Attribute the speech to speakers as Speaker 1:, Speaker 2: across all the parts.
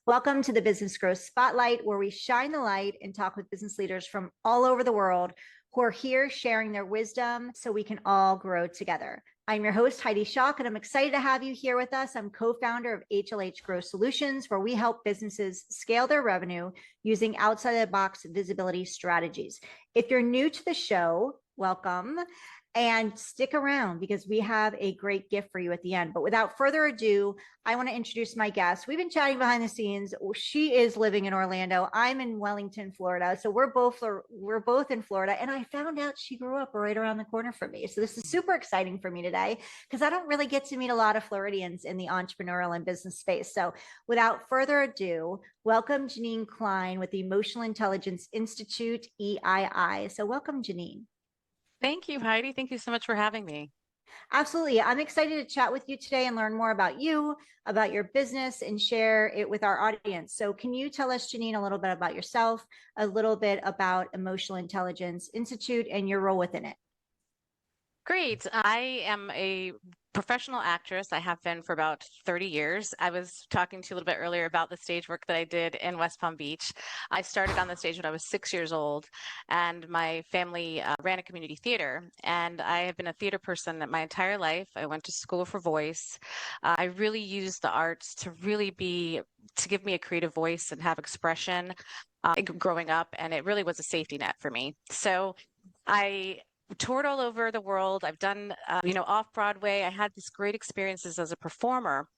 Speaker 1: Welcome to the Business Growth Spotlight, where we shine the light and talk with business leaders from all over the world who are here sharing their wisdom so we can all grow together. I'm your host, Heidi Schalk, and I'm excited to have you here with us. I'm co-founder of HLH Growth Solutions, where we help businesses scale their revenue using outside-the-box visibility strategies. If you're new to the show, welcome. And stick around because we have a great gift for you at the end. But without further ado, I want to introduce my guest. We've been chatting behind the scenes. She is living in Orlando. I'm in Wellington, Florida. So we're both in Florida. And I found out she grew up right around the corner from me. So this is super exciting for me today because I don't really get to meet a lot of Floridians in the entrepreneurial and business space. So without further ado, welcome Janine Klein with the Emotional Intelligence Institute, EII. So welcome, Janine.
Speaker 2: Thank you, Heidi. Thank you so much for having me.
Speaker 1: Absolutely. I'm excited to chat with you today and learn more about you, about your business, and share it with our audience. So can you tell us, Janine, a little bit about yourself, a little bit about Emotional Intelligence Institute and your role within it?
Speaker 2: Great. I am a professional actress. I have been for about 30 years. I was talking to you a little bit earlier about the stage work that I did in West Palm Beach. I started on the stage when I was 6 years old, and my family ran a community theater. And I have been a theater person my entire life. I went to school for voice. I really used the arts to give me a creative voice and have expression growing up. And it really was a safety net for me. So I toured all over the world. I've done, off Broadway. I had these great experiences as a performer.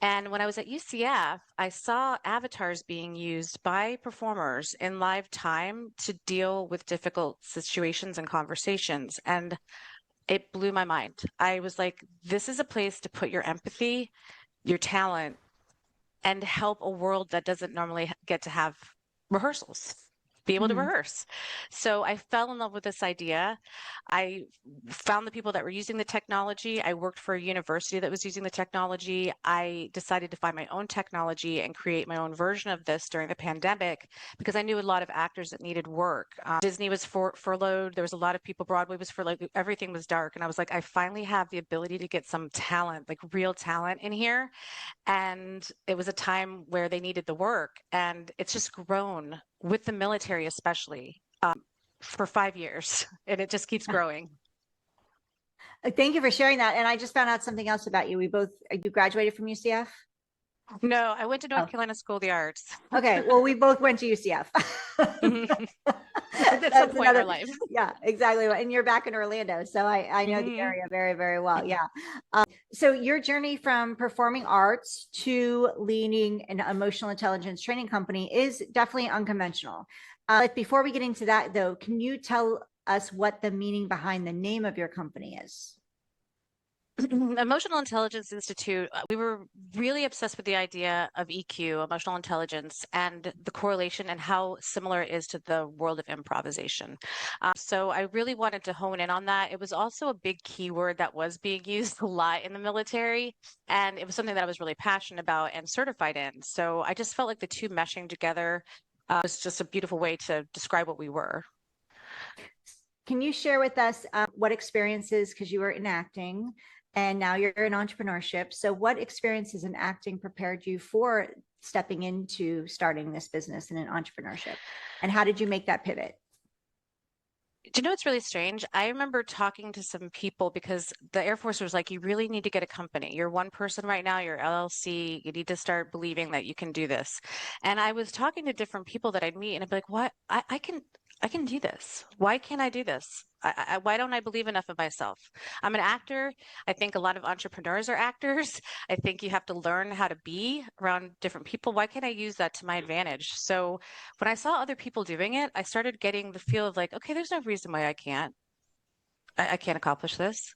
Speaker 2: And when I was at UCF, I saw avatars being used by performers in live time to deal with difficult situations and conversations. And it blew my mind. I was like, this is a place to put your empathy, your talent, and help a world that doesn't normally get to have rehearsals. Be able to rehearse. So I fell in love with this idea. I found the people that were using the technology. I worked for a university that was using the technology. I decided to find my own technology and create my own version of this during the pandemic because I knew a lot of actors that needed work. Disney was furloughed. There was a lot of people. Broadway was furloughed. Everything was dark. And I was like, I finally have the ability to get some talent, like real talent in here. And it was a time where they needed the work. And it's just grown with the military, especially for 5 years. And it just keeps growing.
Speaker 1: Thank you for sharing that. And I just found out something else about you. You graduated from UCF?
Speaker 2: No, I went to North Carolina School of the Arts.
Speaker 1: Okay. Well, we both went to UCF.
Speaker 2: At some point in our life.
Speaker 1: Yeah, exactly. And you're back in Orlando. So I know the area very, very well. Yeah. So your journey from performing arts to leading an emotional intelligence training company is definitely unconventional. But before we get into that, though, can you tell us what the meaning behind the name of your company is?
Speaker 2: Emotional Intelligence Institute, we were really obsessed with the idea of EQ, emotional intelligence, and the correlation and how similar it is to the world of improvisation. So I really wanted to hone in on that. It was also a big keyword that was being used a lot in the military, and it was something that I was really passionate about and certified in. So I just felt like the two meshing together was just a beautiful way to describe what we were.
Speaker 1: Can you share with us what experiences, because you were in acting, and now you're in entrepreneurship. So what experiences in acting prepared you for stepping into starting this business and in entrepreneurship? And how did you make that pivot?
Speaker 2: Do you know what's really strange? I remember talking to some people because the Air Force was like, you really need to get a company. You're one person right now, you're LLC. You need to start believing that you can do this. And I was talking to different people that I'd meet and I'd be like, what? I can do this. Why can't I do this? Why don't I believe enough of myself? I'm an actor. I think a lot of entrepreneurs are actors. I think you have to learn how to be around different people. Why can't I use that to my advantage? So when I saw other people doing it, I started getting the feel of like, okay, there's no reason why I can't accomplish this.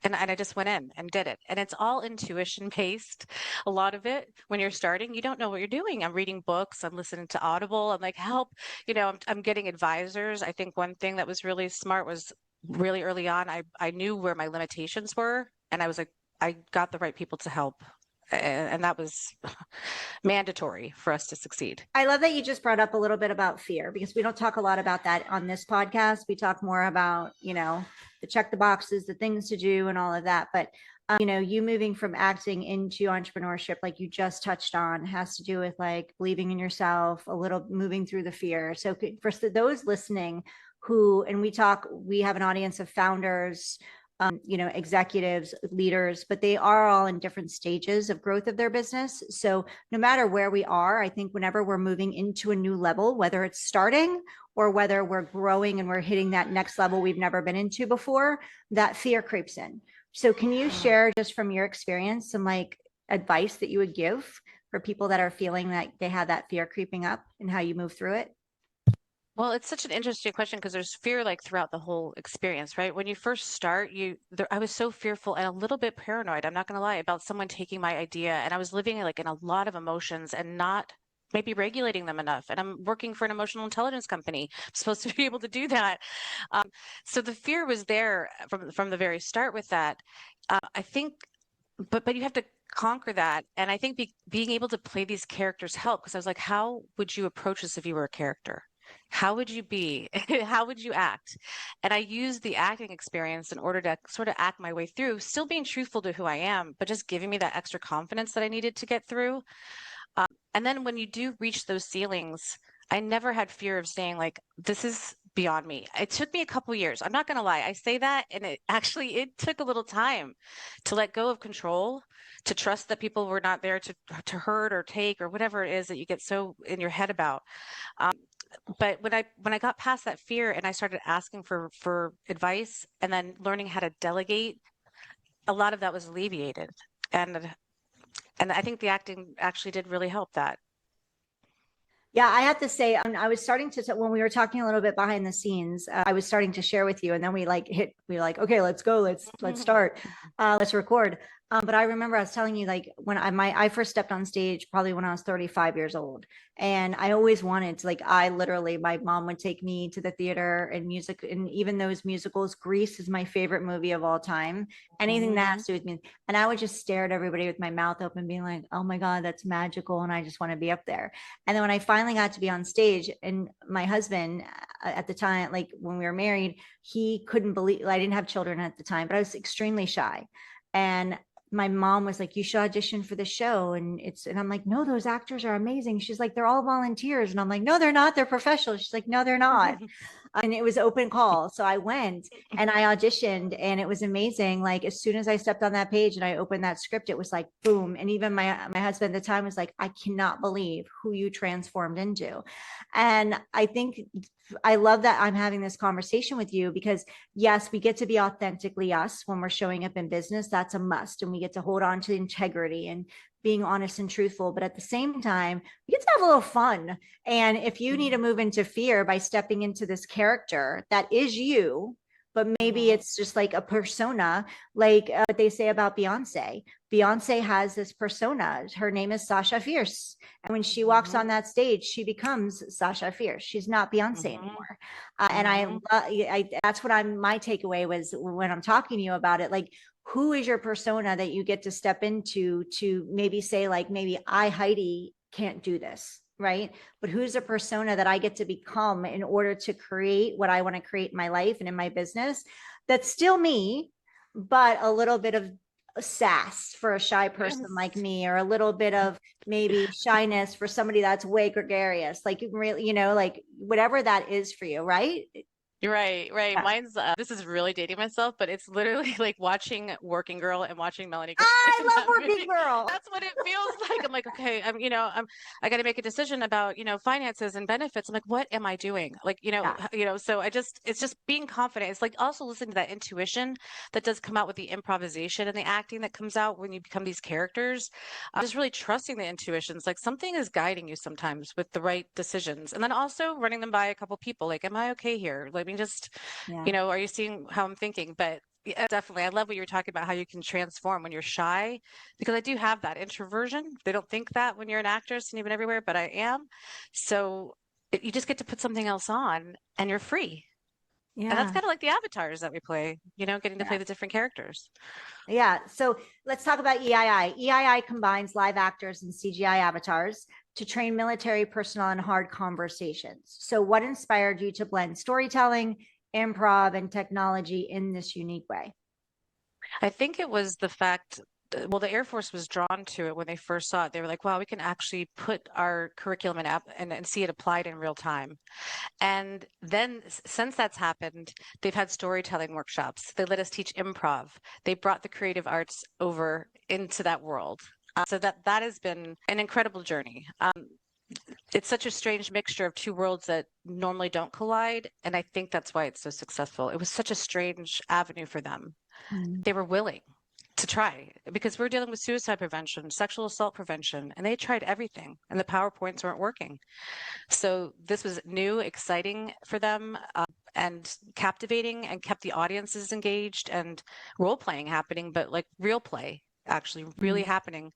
Speaker 2: And I just went in and did it. And it's all intuition based. A lot of it, when you're starting, you don't know what you're doing. I'm reading books. I'm listening to Audible. I'm like, help. I'm getting advisors. I think one thing that was really smart was really early on, I knew where my limitations were. And I was like, I got the right people to help. And that was mandatory for us to succeed.
Speaker 1: I love that you just brought up a little bit about fear because we don't talk a lot about that on this podcast. We talk more about, the check the boxes, the things to do and all of that. But You moving from acting into entrepreneurship, like you just touched on, has to do with like believing in yourself, a little moving through the fear. So for those listening and we have an audience of founders, executives, leaders, but they are all in different stages of growth of their business. So no matter where we are, I think whenever we're moving into a new level, whether it's starting or whether we're growing and we're hitting that next level we've never been into before, that fear creeps in. So can you share just from your experience some like advice that you would give for people that are feeling that they have that fear creeping up and how you move through it?
Speaker 2: Well, it's such an interesting question because there's fear like throughout the whole experience, right? When you first start, I was so fearful and a little bit paranoid, I'm not going to lie, about someone taking my idea. And I was living like in a lot of emotions and not maybe regulating them enough. And I'm working for an emotional intelligence company. I'm supposed to be able to do that. So the fear was there from the very start with that. I think, but you have to conquer that. And I think being able to play these characters help because I was like, how would you approach this if you were a character? How would you be? How would you act? And I used the acting experience in order to sort of act my way through, still being truthful to who I am, but just giving me that extra confidence that I needed to get through. And then when you do reach those ceilings, I never had fear of saying like, this is beyond me. It took me a couple years. I'm not going to lie. I say that. And it took a little time to let go of control, to trust that people were not there to hurt or take or whatever it is that you get so in your head about. But when I got past that fear and I started asking for advice and then learning how to delegate, a lot of that was alleviated. And I think the acting actually did really help that.
Speaker 1: Yeah, I have to say, I was starting to, when we were talking a little bit behind the scenes, I was starting to share with you, and then we were like, okay, let's go, let's start, let's record. But I remember I was telling you, like, when I first stepped on stage, probably when I was 35 years old, and I always wanted to, like, my mom would take me to the theater and music, and even those musicals. Grease is my favorite movie of all time. Anything that has to do with me, and I would just stare at everybody with my mouth open, being like, "Oh my God, that's magical!" And I just want to be up there. And then when I finally got to be on stage, and my husband at the time, like when we were married, he couldn't believe I didn't have children at the time, but I was extremely shy. And my mom was like, you should audition for the show. And I'm like, no, those actors are amazing. She's like, they're all volunteers. And I'm like, no, they're not. They're professionals. She's like, no, they're not. And it was open call. So I went and I auditioned, and it was amazing. Like as soon as I stepped on that page and I opened that script, it was like, boom. And even my husband at the time was like, I cannot believe who you transformed into. And I think I love that I'm having this conversation with you because yes, we get to be authentically us when we're showing up in business. That's a must. And we get to hold on to integrity and being honest and truthful. But at the same time, we get to have a little fun. And if you need to move into fear by stepping into this character that is you, but maybe it's just like a persona, like what they say about Beyonce. Beyonce has this persona. Her name is Sasha Fierce. And when she walks on that stage, she becomes Sasha Fierce. She's not Beyonce anymore. And that's what my takeaway was when I'm talking to you about it. Like, who is your persona that you get to step into to maybe say, like, maybe I, Heidi, can't do this, right? But who's a persona that I get to become in order to create what I want to create in my life and in my business? That's still me, but a little bit of sass for a shy person like me, or a little bit of maybe shyness for somebody that's way gregarious, like really, like whatever that is for you, right?
Speaker 2: Right.
Speaker 1: Yeah.
Speaker 2: Mine's this is really dating myself, but it's literally like watching Working Girl and watching Melanie
Speaker 1: I
Speaker 2: in
Speaker 1: love
Speaker 2: that
Speaker 1: Working
Speaker 2: movie.
Speaker 1: Girl.
Speaker 2: That's what it feels like. I'm like, okay, I got to make a decision about, finances and benefits. I'm like, what am I doing? Like,
Speaker 1: Yeah.
Speaker 2: so it's just being confident. It's like also listening to that intuition that does come out with the improvisation and the acting that comes out when you become these characters. Just really trusting the intuitions, like something is guiding you sometimes with the right decisions. And then also running them by a couple people. Like, am I okay here? Let me just,
Speaker 1: Yeah.
Speaker 2: are you seeing how I'm thinking? But yeah, definitely. I love what you're talking about, how you can transform when you're shy, because I do have that introversion. They don't think that when you're an actress and even everywhere, but I am. So you just get to put something else on and you're free. And that's
Speaker 1: Yeah.
Speaker 2: kind of like the avatars that we play, getting to play
Speaker 1: Yeah.
Speaker 2: the different characters.
Speaker 1: Yeah. So let's talk about EII. EII combines live actors and CGI avatars to train military personnel in hard conversations. So, what inspired you to blend storytelling, improv, and technology in this unique way?
Speaker 2: I think it was the fact, well, the Air Force was drawn to it when they first saw it. They were like, wow, we can actually put our curriculum in app and see it applied in real time. And then since that's happened, they've had storytelling workshops. They let us teach improv. They brought the creative arts over into that world. So that has been an incredible journey. It's such a strange mixture of two worlds that normally don't collide, and I think that's why it's so successful. It was such a strange avenue for them.
Speaker 1: Mm.
Speaker 2: They were willing to try because we're dealing with suicide prevention, sexual assault prevention, and they tried everything, and the PowerPoints weren't working. So this was new, exciting for them, and captivating, and kept the audiences engaged and role playing happening, but like real play actually really
Speaker 1: Mm.
Speaker 2: happening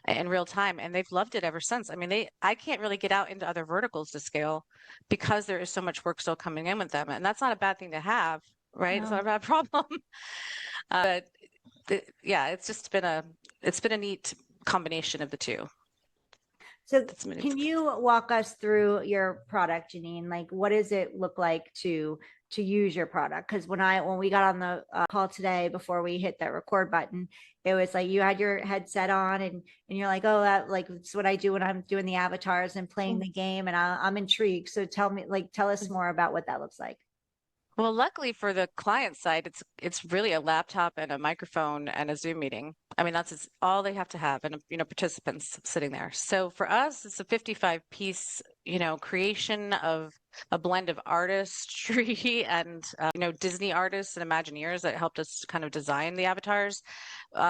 Speaker 2: in real time. And they've loved it ever since. I mean, I can't really get out into other verticals to scale because there is so much work still coming in with them. And that's not a bad thing to have, right? It's not
Speaker 1: No.
Speaker 2: a bad problem. But yeah, it's been a neat combination of the two.
Speaker 1: So
Speaker 2: That's been-
Speaker 1: can you walk us through your product, Janine? Like, what does it look like to use your product? Because when we got on the call today before we hit that record button, it was like you had your headset on and you're like, oh, that like it's what I do when I'm doing the avatars and playing the game, and I'm intrigued. So tell us more about what that looks like.
Speaker 2: Well, luckily for the client side, it's really a laptop and a microphone and a Zoom meeting. I mean, all they have to have, and participants sitting there. So for us, it's a 55-piece, creation of a blend of artistry and Disney artists and Imagineers that helped us kind of design the avatars,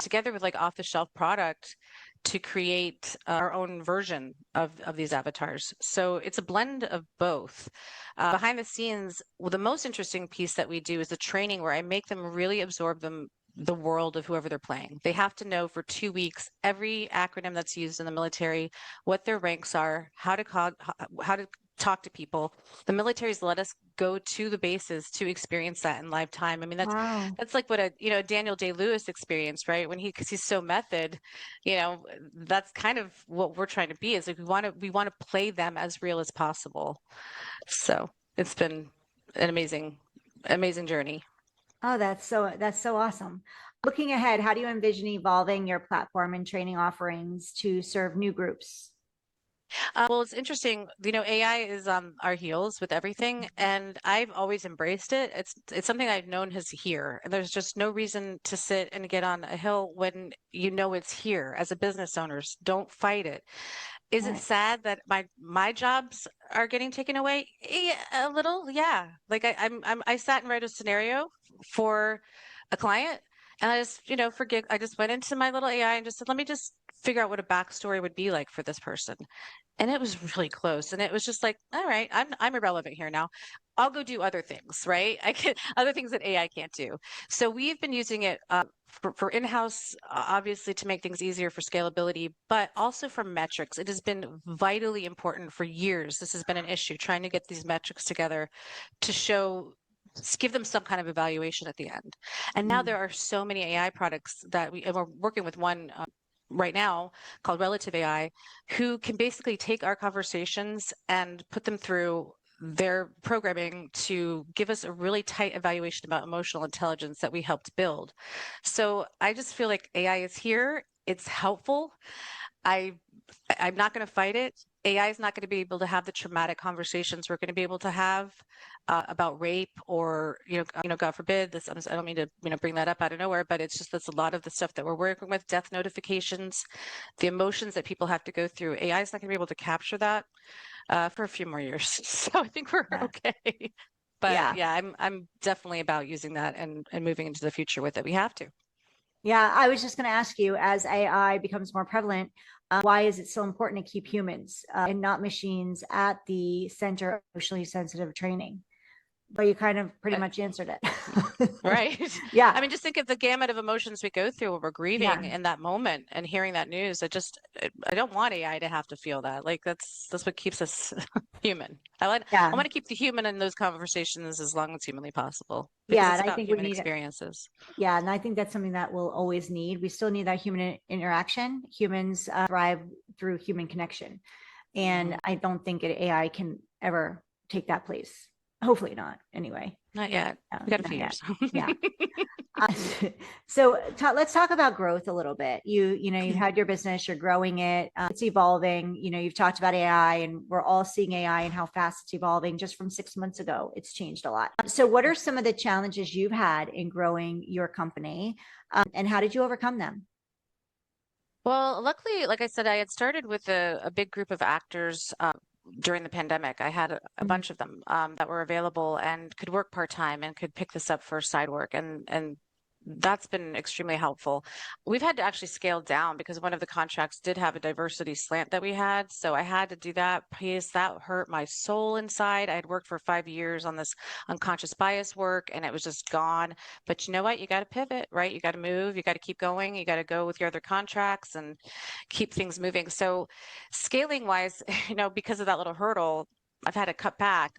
Speaker 2: together with like off-the-shelf product to create our own version of these avatars. So it's a blend of both. Behind the scenes, well, the most interesting piece that we do is the training where I make them really absorb the world of whoever they're playing. They have to know for 2 weeks every acronym that's used in the military, what their ranks are, how to talk to people. The military's let us go to the bases to experience that in live time. I mean,
Speaker 1: Wow.
Speaker 2: that's like what a Daniel Day-Lewis experience, right? Because he's so method, that's kind of what we're trying to be. Is like we want to play them as real as possible. So it's been an amazing journey.
Speaker 1: Oh, that's so awesome. Looking ahead, how do you envision evolving your platform and training offerings to serve new groups?
Speaker 2: Well, it's interesting. AI is on our heels with everything, and I've always embraced it. It's something I've known is here, and there's just no reason to sit and get on a hill when you know it's here. As a business owners, don't fight it. Is it
Speaker 1: Right.
Speaker 2: sad that my jobs are getting taken away? Yeah, a little, yeah. Like I sat and wrote a scenario for a client, and I just, forget. I just went into my little AI and just said, let me just figure out what a backstory would be like for this person. And it was really close. And it was just like, all right, I'm irrelevant here now. I'll go do other things, right? I can other things that AI can't do. So we've been using it for in-house, obviously to make things easier for scalability, but also for metrics. It has been vitally important for years. This has been an issue, trying to get these metrics together to give them some kind of evaluation at the end. And now
Speaker 1: Mm.
Speaker 2: there are so many AI products and we're working with one right now called Relative AI, who can basically take our conversations and put them through their programming to give us a really tight evaluation about emotional intelligence that we helped build. So I just feel like AI is here. It's helpful. I I'm not going to fight it. AI is not going to be able to have the traumatic conversations we're going to be able to have about rape or God forbid this. I don't mean to bring that up out of nowhere, but it's just that's a lot of the stuff that we're working with. Death notifications, the emotions that people have to go through. AI is not going to be able to capture that for a few more years. So I think we're
Speaker 1: Yeah.
Speaker 2: okay. But
Speaker 1: Yeah.
Speaker 2: yeah, I'm definitely about using that and moving into the future with it. We have to.
Speaker 1: Yeah. I was just going to ask you, as AI becomes more prevalent, why is it so important to keep humans and not machines at the center of emotionally sensitive training? But you kind of pretty much answered it.
Speaker 2: Right.
Speaker 1: Yeah.
Speaker 2: I mean, just think of the gamut of emotions we go through when we're grieving
Speaker 1: Yeah.
Speaker 2: in that moment and hearing that news. I don't want AI to have to feel that. Like that's what keeps us human. I
Speaker 1: Yeah.
Speaker 2: want to keep the human in those conversations as long as humanly possible because
Speaker 1: Yeah.
Speaker 2: it's
Speaker 1: And I
Speaker 2: about
Speaker 1: think we
Speaker 2: human
Speaker 1: need it.
Speaker 2: experiences.
Speaker 1: Yeah. And I think that's something that we'll always need. We still need that human interaction. Humans thrive through human connection. And
Speaker 2: Mhm.
Speaker 1: I don't think AI can ever take that place. Hopefully not, anyway.
Speaker 2: Not yet. We got a few years.
Speaker 1: Yeah. Uh, so let's talk about growth a little bit. You've had your business, you're growing it, it's evolving. You've talked about AI, and we're all seeing AI and how fast it's evolving. Just from 6 months ago, it's changed a lot. So what are some of the challenges you've had in growing your company, and how did you overcome them?
Speaker 2: Well, luckily, like I said, I had started with a big group of actors during the pandemic. I had a
Speaker 1: Mhm.
Speaker 2: bunch of them that were available and could work part-time and could pick this up for side work. And that's been extremely helpful. We've had to actually scale down because one of the contracts did have a diversity slant that we had. So I had to do that piece. That hurt my soul inside. I had worked for 5 years on this unconscious bias work and it was just gone. But you know what? You got to pivot, right? You got to move. You got to keep going. You got to go with your other contracts and keep things moving. So scaling wise, because of that little hurdle, I've had to cut back.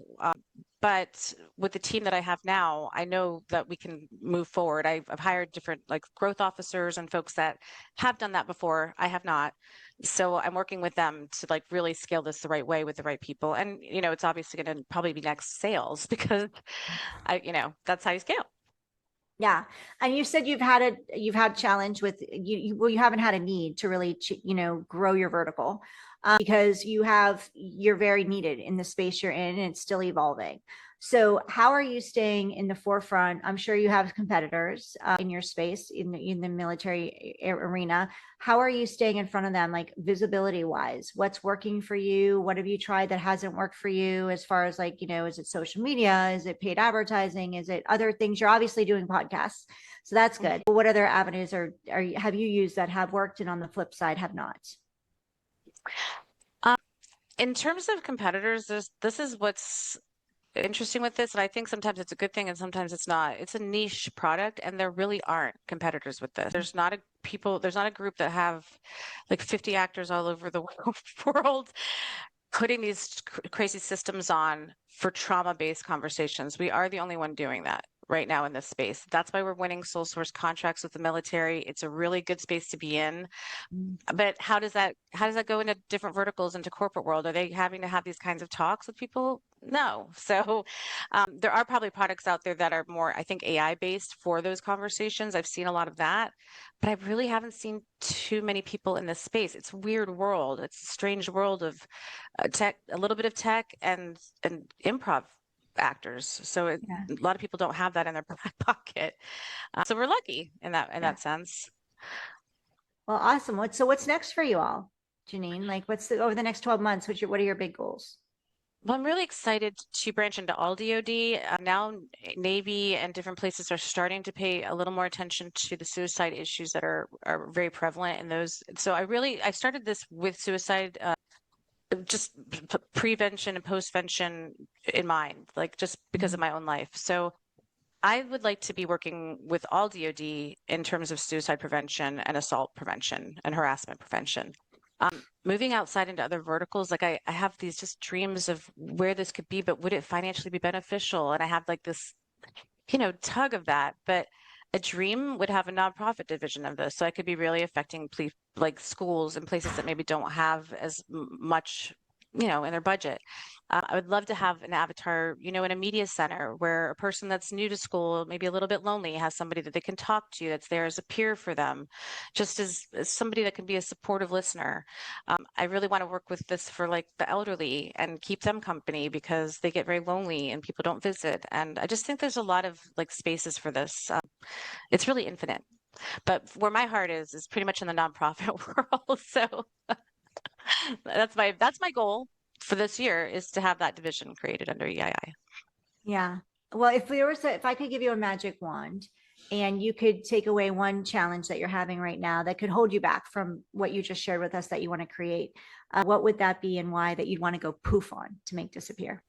Speaker 2: But with the team that I have now, I know that we can move forward. I've hired different like growth officers and folks that have done that before. I have not. So I'm working with them to like really scale this the right way with the right people. And, it's obviously going to probably be next sales because that's how you scale.
Speaker 1: Yeah. And you said you've had challenge with well, you haven't had a need to really, grow your vertical, because you're very needed in the space you're in and it's still evolving. So how are you staying in the forefront? I'm sure you have competitors in your space in the military arena. How are you staying in front of them, like visibility wise? What's working for you? What have you tried that hasn't worked for you, as far as like, is it social media? Is it paid advertising? Is it other things? You're obviously doing podcasts, so that's good. What other avenues have you used that have worked, and on the flip side have not?
Speaker 2: Um, in terms of competitors, this is what's interesting with this, and I think sometimes it's a good thing and sometimes it's not. It's a niche product, and there really aren't competitors with this. There's not a group that have like 50 actors all over the world putting these crazy systems on for trauma-based conversations. We are the only one doing that right now in this space. That's why we're winning sole source contracts with the military. It's a really good space to be in. But how does that go into different verticals into corporate world? Are they having to have these kinds of talks with people? No. So there are probably products out there that are more, I think, AI based for those conversations. I've seen a lot of that, but I really haven't seen too many people in this space. It's a weird world. It's a strange world of tech, a little bit of tech and improv actors. So
Speaker 1: Yeah.
Speaker 2: a lot of people don't have that in their back pocket. So we're lucky in that
Speaker 1: Yeah.
Speaker 2: sense.
Speaker 1: Well, awesome. What's next for you all, Janine? Like, over the next 12 months? What are your big goals?
Speaker 2: Well, I'm really excited to branch into all DoD. Now, Navy and different places are starting to pay a little more attention to the suicide issues that are very prevalent in those. So I started this with suicide, just prevention and postvention in mind, like just because of my own life. So I would like to be working with all DoD in terms of suicide prevention and assault prevention and harassment prevention. Moving outside into other verticals, like I have these just dreams of where this could be, but would it financially be beneficial? And I have like this, tug of that. But a dream would have a nonprofit division of this. So I could be really affecting like schools and places that maybe don't have as much, in their budget. I would love to have an avatar, in a media center where a person that's new to school, maybe a little bit lonely, has somebody that they can talk to that's there as a peer for them, just as somebody that can be a supportive listener. I really want to work with this for like the elderly and keep them company because they get very lonely and people don't visit. And I just think there's a lot of like spaces for this. It's really infinite. But where my heart is pretty much in the nonprofit world. So that's my goal for this year is to have that division created under EII.
Speaker 1: Yeah. Well, if I could give you a magic wand and you could take away one challenge that you're having right now that could hold you back from what you just shared with us that you want to create, what would that be, and why, that you'd want to go poof on to make disappear?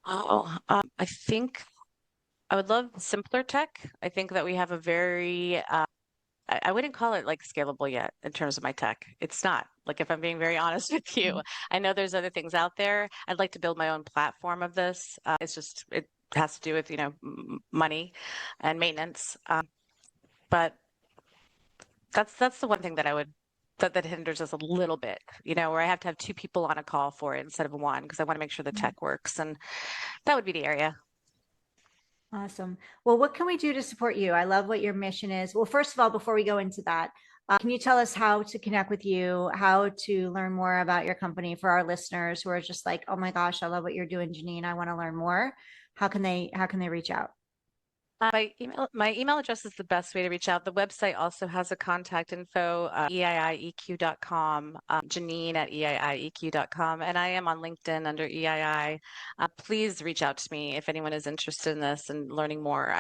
Speaker 2: Oh, I think I would love simpler tech. I think that we have a very I wouldn't call it like scalable yet in terms of my tech. It's not. Like if I'm being very honest with you, I know there's other things out there. I'd like to build my own platform of this. It has to do with, money and maintenance. But that's the one thing that I would that hinders us a little bit, where I have to have two people on a call for it instead of one, because I want to make sure the tech works. And that would be the area.
Speaker 1: Awesome. Well, what can we do to support you? I love what your mission is. Well, first of all, before we go into that, can you tell us how to connect with you, how to learn more about your company for our listeners who are just like, oh my gosh, I love what you're doing, Janine. I want to learn more. How can they reach out?
Speaker 2: My email address is the best way to reach out. The website also has a contact info, eieq.com, Janine at eieq.com, and I am on LinkedIn under EII. Please reach out to me if anyone is interested in this and learning more.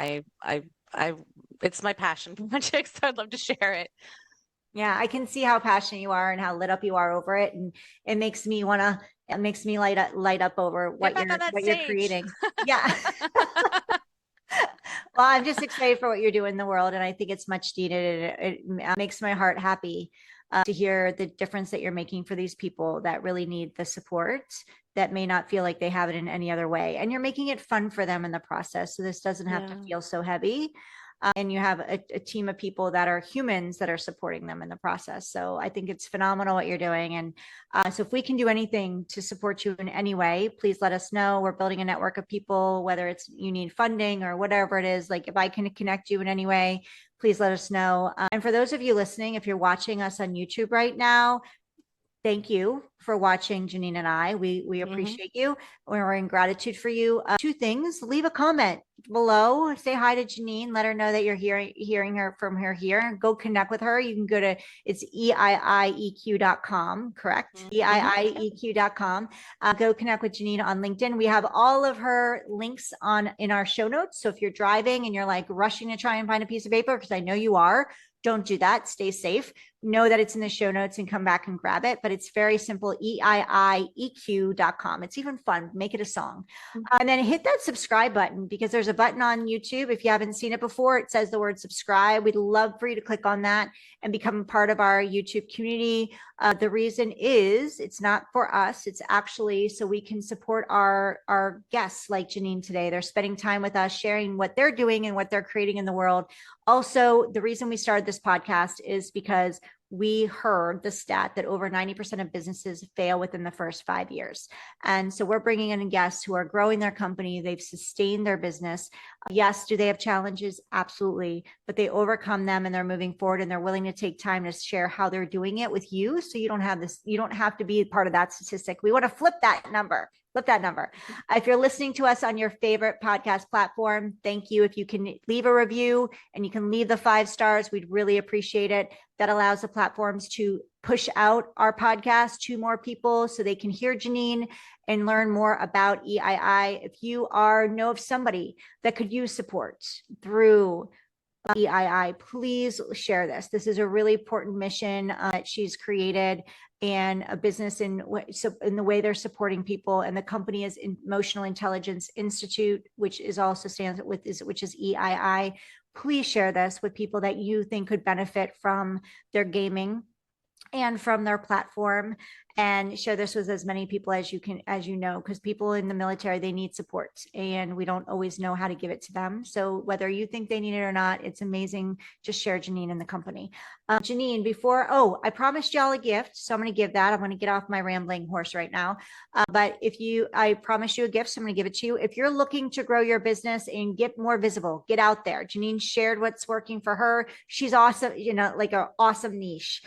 Speaker 2: It's my passion project, so I'd love to share it.
Speaker 1: Yeah, I can see how passionate you are and how lit up you are over it, and it makes me light up over
Speaker 2: Get back on that
Speaker 1: you're
Speaker 2: stage.
Speaker 1: creating. Yeah. Well, I'm just excited for what you're doing in the world, and I think it's much needed. It makes my heart happy to hear the difference that you're making for these people that really need the support, that may not feel like they have it in any other way. And you're making it fun for them in the process, so this doesn't have to feel so heavy. And you have a team of people that are humans that are supporting them in the process. So I think it's phenomenal what you're doing. And so if we can do anything to support you in any way, please let us know. We're building a network of people, whether it's you need funding or whatever it is. Like if I can connect you in any way, please let us know. And for those of you listening, if you're watching us on YouTube right now, thank you for watching Janine and I. We appreciate you. We're in gratitude for you. Two things: leave a comment below, say hi to Janine, let her know that you're hearing her from her here. Go connect with her. You can go to it's eieq.com, correct? eieq.com. Go connect with Janine on LinkedIn. We have all of her links in our show notes. So if you're driving and you're like rushing to try and find a piece of paper, because I know you are, don't do that. Stay safe. Know that it's in the show notes and come back and grab it. But it's very simple, eieq.com. It's even fun. Make it a song. And then hit that subscribe button, because there's a button on YouTube. If you haven't seen it before, it says the word subscribe. We'd love for you to click on that and become part of our YouTube community. The reason is it's not for us. It's actually so we can support our guests like Janine today. They're spending time with us, sharing what they're doing and what they're creating in the world. Also, the reason we started this podcast is because we heard the stat that over 90% of businesses fail within the first 5 years. And so we're bringing in guests who are growing their company. They've sustained their business. Yes, do they have challenges? Absolutely. But they overcome them and they're moving forward, and they're willing to take time to share how they're doing it with you. So you don't have to be part of that statistic. We want to flip that number. If you're listening to us on your favorite podcast platform, thank you. If you can leave a review and you can leave the 5 stars, we'd really appreciate it. That allows the platforms to push out our podcast to more people so they can hear Janine and learn more about EII. If you know of somebody that could use support through EII, please share this. This is a really important mission that she's created, and a business in the way they're supporting people. And the company is Emotional Intelligence Institute, which is also which is EII. Please share this with people that you think could benefit from their gaming and from their platform, and share this with as many people as you can, because people in the military, they need support and we don't always know how to give it to them. So whether you think they need it or not, it's amazing. Just share Janine and the company. Janine, I promised y'all a gift, so I'm going to give that. I'm going to get off my rambling horse right now. But I promised you a gift, so I'm going to give it to you. If you're looking to grow your business and get more visible, get out there. Janine shared what's working for her. She's awesome, like an awesome niche.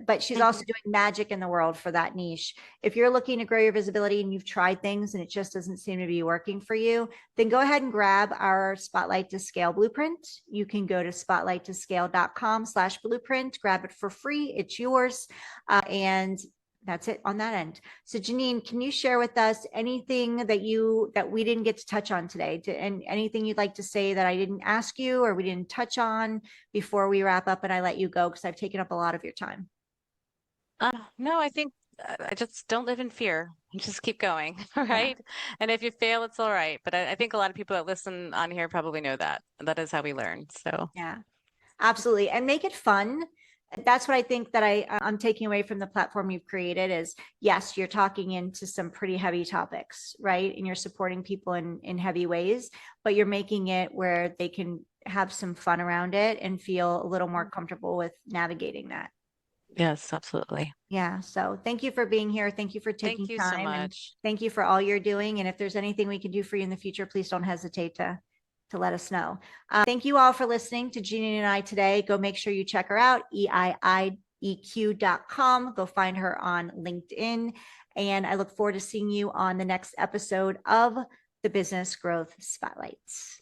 Speaker 1: But she's also doing magic in the world for that niche. If you're looking to grow your visibility and you've tried things and it just doesn't seem to be working for you, then go ahead and grab our Spotlight to Scale blueprint. You can go to spotlighttoscale.com/blueprint, grab it for free. It's yours. And that's it on that end. So Janine, can you share with us anything that we didn't get to touch on today, and anything you'd like to say that I didn't ask you or we didn't touch on before we wrap up and I let you go, because I've taken up a lot of your time?
Speaker 2: No, I think I just don't live in fear. Just keep going, right? Yeah. And if you fail, it's all right. But I think a lot of people that listen on here probably know that. That is how we learn. So
Speaker 1: yeah, absolutely. And make it fun. That's what I think that I'm taking away from the platform you've created is, yes, you're talking into some pretty heavy topics, right? And you're supporting people in heavy ways, but you're making it where they can have some fun around it and feel a little more comfortable with navigating that.
Speaker 2: Yes, absolutely.
Speaker 1: Yeah. So thank you for being here. Thank you for taking
Speaker 2: Thank you so
Speaker 1: time, and
Speaker 2: much.
Speaker 1: thank you for all you're doing. And if there's anything we can do for you in the future, please don't hesitate to let us know. Thank you all for listening to Janine and I today. Go make sure you check her out, eiieq.com. Go find her on LinkedIn. And I look forward to seeing you on the next episode of the Business Growth Spotlights.